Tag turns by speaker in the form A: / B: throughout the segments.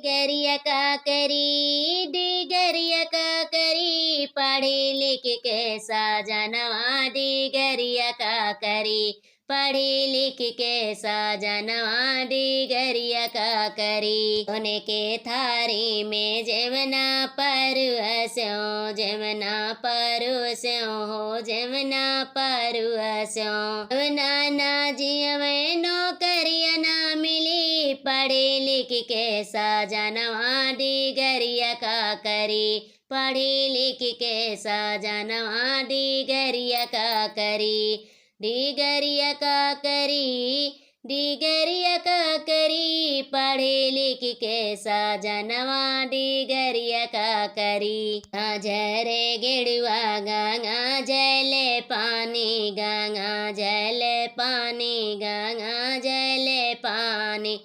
A: डिगरिया का करी डिगरिया का करी, पढ़े लिख के साजनवा डिगरिया का करी, पढ़े लिख के साजनवा डिगरिया का करी। सोने के थारी में जेवना परुअस्यों, जेवना परुअस्यों हो, जेवना परुअस्यों। जेवना ना जियवे नौकरिया ना मिली, पढ़े लिख के साजनवा डिगरिया का करी, पढ़े लिख के साजनवा डिगरिया का करी। डिगरिया का करी डिगरिया का करी, पढ़े लिख के साजनवा डिगरिया का करी। जरे गेड़ुआ गंगा जल पानी, गंगा जल पानी, गंगा जल पानी।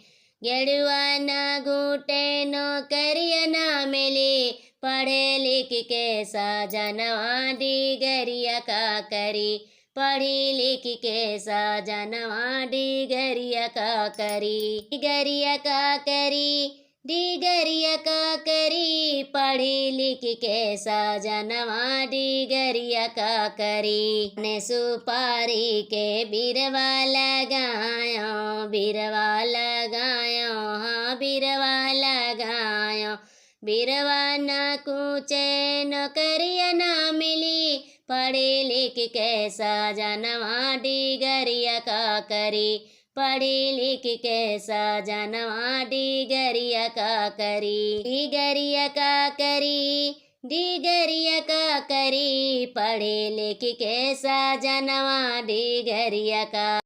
A: गेड़ुआ ना घूटे नौकरिया ना मिली, पढ़े लिख के साजनवा डिगरिया का करी, पढ़ी लिख के साजनवा डिगरिया का करी। डिगरिया का करी डिगरिया का करी, पढ़ी लिख के साजनवा डिगरिया का करी। ने सुपारी के बिरवा लगायो, बिरवा लगायो, हाँ बिरवा लगायो। बिरवा ना कूचे नौकरिया ना मिली, पढ़े लिख के साजनवा डिगरिया का करी, पढ़े लिख के साजनवा डिगरिया का करी। डिगरिया का करी डिगरिया का करी, पढ़े लिख के साजनवा डिगरिया का